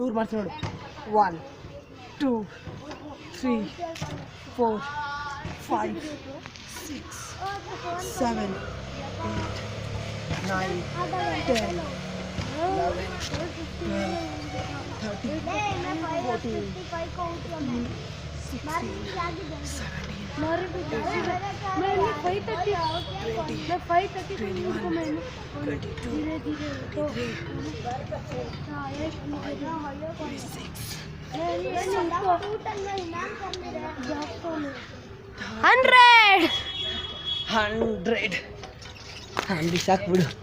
100 ಮಾಡ್ತೀನಿ ನೋಡು. 1 2 3 4 5 6 7 8 9 10 11 12 13 14 15 16 100 ಸಾಕು ಬಿಡು.